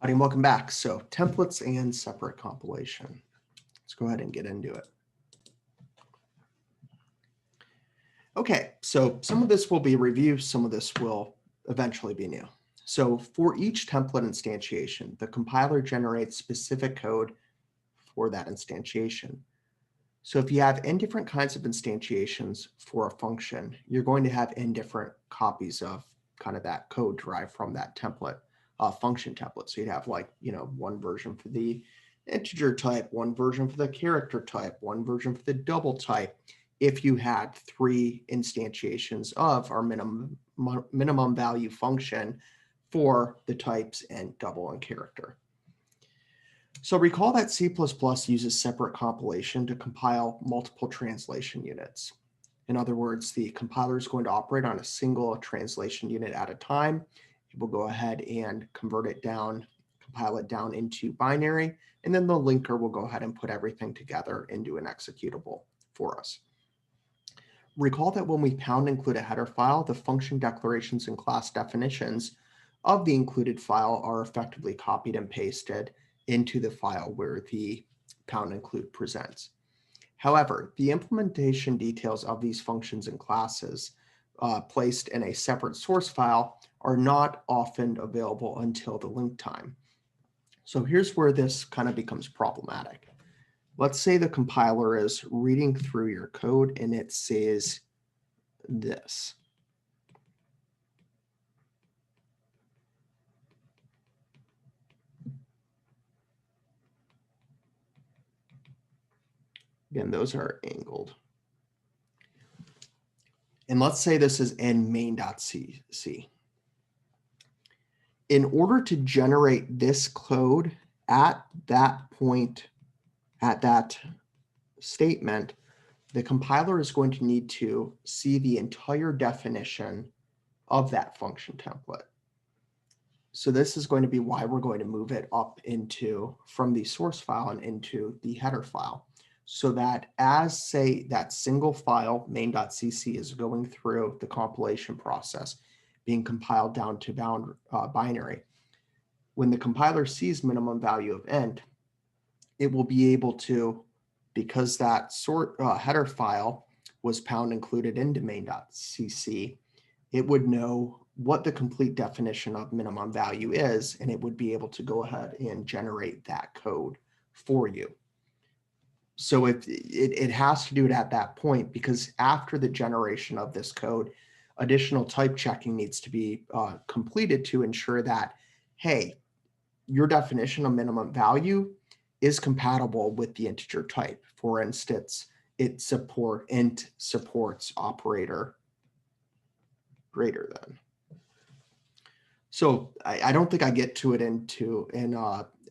Howdy and welcome back. So templates and separate compilation. Let's go ahead and get into it. Okay, so some of this will be review, some of this will eventually be new. So for each template instantiation, the compiler generates specific code for that instantiation. So if you have n different kinds of instantiations for a function, you're going to have n different copies of kind of that code derived from that template, function template. So you'd have one version for the integer type, one version for the character type, one version for the double type. If you had 3 instantiations of our minimum value function for the types and double and character. So recall that C++ uses separate compilation to compile multiple translation units. In other words, the compiler is going to operate on a single translation unit at a time. It will go ahead and convert it down, compile it down into binary, and then the linker will go ahead and put everything together into an executable for us. Recall that when we pound include a header file, the function declarations and class definitions of the included file are effectively copied and pasted into the file where the pound include presents. However, the implementation details of these functions and classes placed in a separate source file are not often available until the link time. So here's where this kind of becomes problematic. Let's say the compiler is reading through your code and it says this. Again, those are angled. And let's say this is in main.cc. In order to generate this code at that point, at that statement, the compiler is going to need to see the entire definition of that function template. So this is going to be why we're going to move it up from the source file and into the header file. So that as, say, that single file main.cc is going through the compilation process, being compiled down to binary, when the compiler sees minimum value of int, it will be able to, because that header file was pound included into main.cc, it would know what the complete definition of minimum value is, and it would be able to go ahead and generate that code for you. So it has to do it at that point, because after the generation of this code, additional type checking needs to be completed to ensure that, hey, your definition of minimum value is compatible with the integer type. For instance, int supports operator greater than. So I don't think I get to it in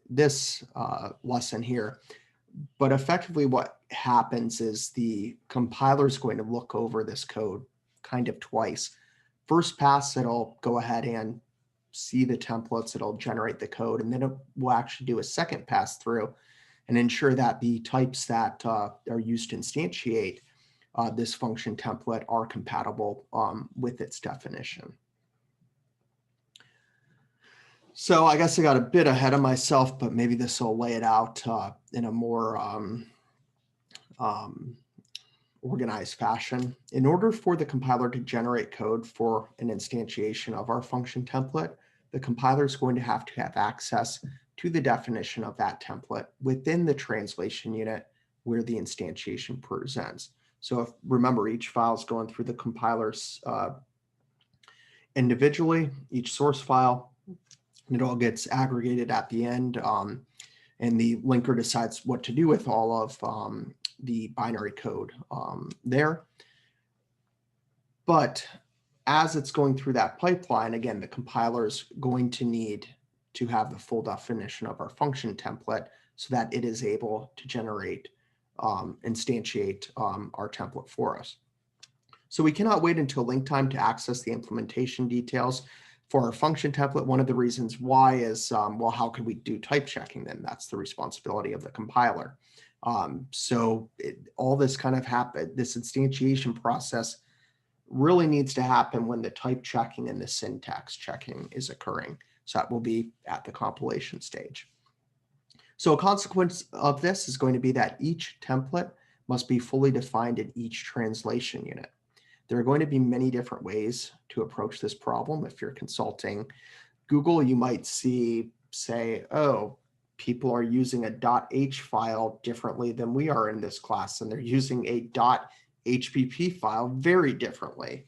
this lesson here, but effectively what happens is the compiler is going to look over this code kind of twice. First pass, it'll go ahead and see the templates, it'll generate the code, and then it will actually do a second pass through and ensure that the types that are used to instantiate this function template are compatible with its definition. So I guess I got a bit ahead of myself, but maybe this will lay it out in a more organized fashion. In order for the compiler to generate code for an instantiation of our function template, the compiler is going to have access to the definition of that template within the translation unit where the instantiation presents. So remember, each file is going through the compilers individually, each source file, and it all gets aggregated at the end, and the linker decides what to do with all of the binary code there. But as it's going through that pipeline, again, the compiler is going to need to have the full definition of our function template so that it is able to generate, instantiate our template for us. So we cannot wait until link time to access the implementation details for our function template. One of the reasons why is, well, how can we do type checking then? That's the responsibility of the compiler. So all this kind of this instantiation process really needs to happen when the type checking and the syntax checking is occurring. So that will be at the compilation stage. So a consequence of this is going to be that each template must be fully defined in each translation unit. There are going to be many different ways to approach this problem. If you're consulting Google, you might see, say, oh, people are using a .h file differently than we are in this class, and they're using a .hpp file very differently.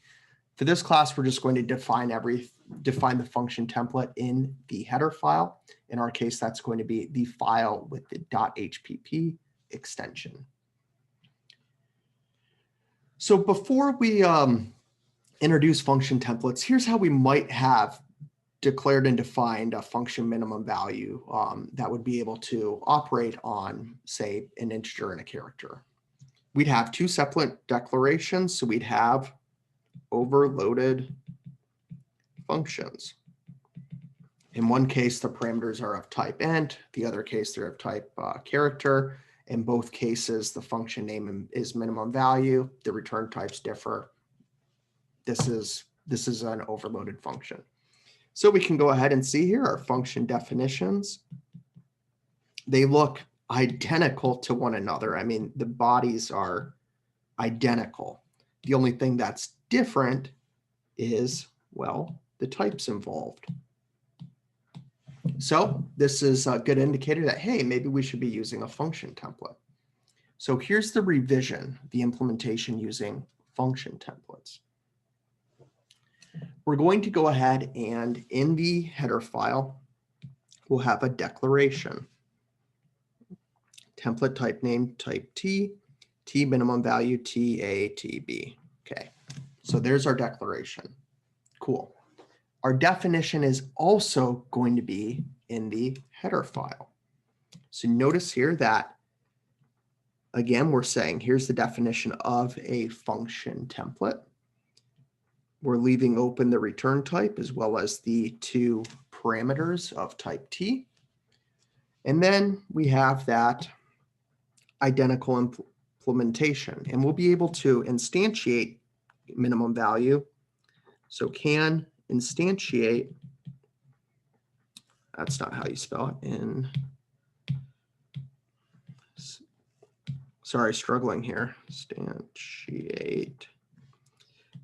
For this class, we're just going to define the function template in the header file. In our case, that's going to be the file with the .hpp extension. So before we introduce function templates, here's how we might have declared and defined a function minimum value that would be able to operate on, say, an integer and a character. We'd have two separate declarations. So we'd have overloaded functions. In one case, the parameters are of type int. The other case, they're of type character. In both cases, the function name is minimum value. The return types differ. This is an overloaded function. So we can go ahead and see here our function definitions. They look identical to one another. I mean, the bodies are identical. The only thing that's different is, well, the types involved. So this is a good indicator that, hey, maybe we should be using a function template. So here's the revision, the implementation using function templates. We're going to go ahead and in the header file, we'll have a declaration. Template type name, type T, T minimum value, TA, TB. Okay, so there's our declaration. Cool. Our definition is also going to be in the header file. So notice here that, again, we're saying here's the definition of a function template. We're leaving open the return type as well as the two parameters of type T. And then we have that identical implementation, and we'll be able to instantiate minimum value. So can instantiate, that's not how you spell it, sorry, struggling here, instantiate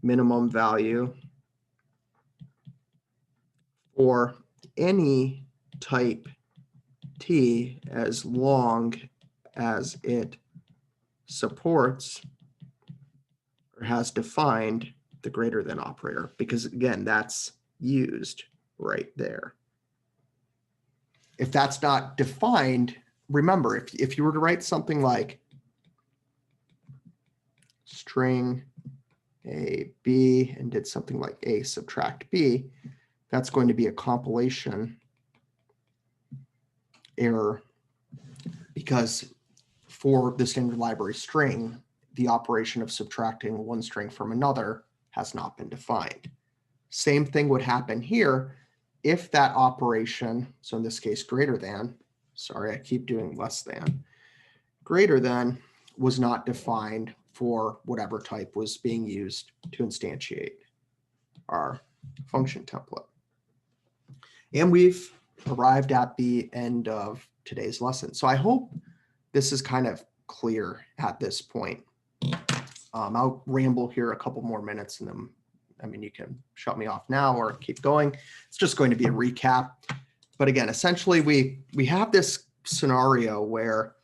minimum value for any type T as long as it supports or has defined the greater than operator, because again, that's used right there. If that's not defined, remember, if you were to write something like string A, B, and did something like A subtract B, that's going to be a compilation error, because for the standard library string, the operation of subtracting one string from another has not been defined. Same thing would happen here if that operation, so in this case greater than, sorry, I keep doing less than, greater than was not defined for whatever type was being used to instantiate our function template. And we've arrived at the end of today's lesson. So I hope this is kind of clear at this point. I'll ramble here a couple more minutes and then, I mean, you can shut me off now or keep going. It's just going to be a recap. But again, essentially we have this scenario where,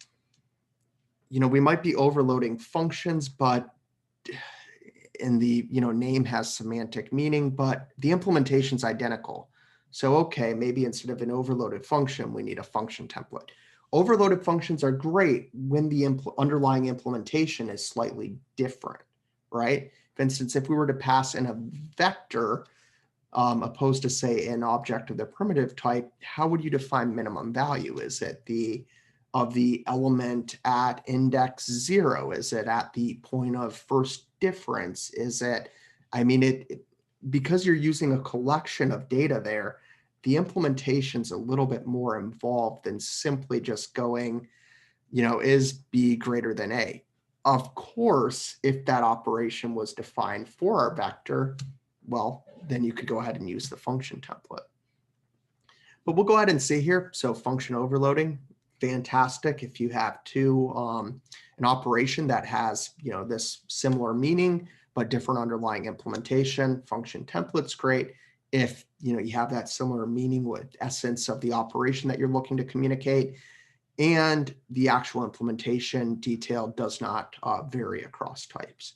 you know, we might be overloading functions, but in the, you know, name has semantic meaning, but the implementation's identical. So, okay, maybe instead of an overloaded function, we need a function template. Overloaded functions are great when the underlying implementation is slightly different, right? For instance, if we were to pass in a vector opposed to, say, an object of the primitive type, how would you define minimum value? Is it the element at index 0? Is it at the point of first difference? Is it, I mean, because you're using a collection of data there, the implementation's a little bit more involved than simply just going, you know, is B greater than A? Of course, if that operation was defined for our vector, well, then you could go ahead and use the function template. But we'll go ahead and see here. So function overloading, fantastic. If you have an operation that has, this similar meaning, but different underlying implementation, function template's great. If, you have that similar meaning with essence of the operation that you're looking to communicate, and the actual implementation detail does not vary across types.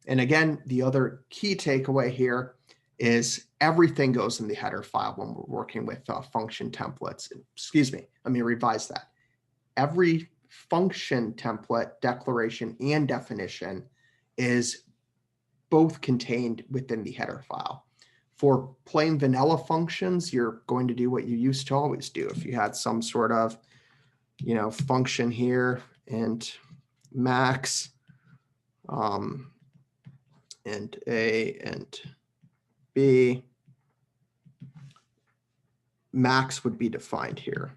And again, the other key takeaway here is everything goes in the header file when we're working with function templates. Excuse me, let me revise that. Every function template, declaration, and definition is both contained within the header file. For plain vanilla functions, you're going to do what you used to always do. If you had some sort of, function here and max and A and B, max would be defined here.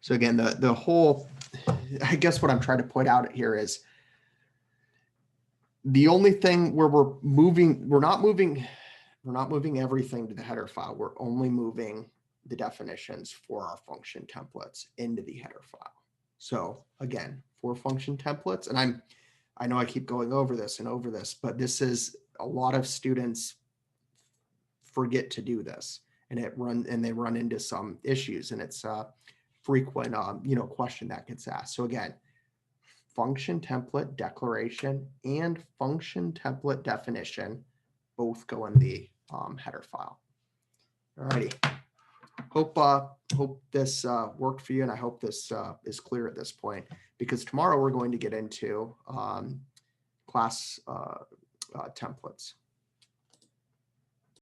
So again, the whole, I guess what I'm trying to point out here is the only thing where we're not moving everything to the header file. We're only moving the definitions for our function templates into the header file. So again, for function templates, and I know I keep going over this, but this is a lot of students forget to do this, and they run into some issues, and it's a frequent question that gets asked. So again, function template declaration and function template definition both go in the header file. Alrighty. Hope this worked for you, and I hope this is clear at this point, because tomorrow we're going to get into class templates.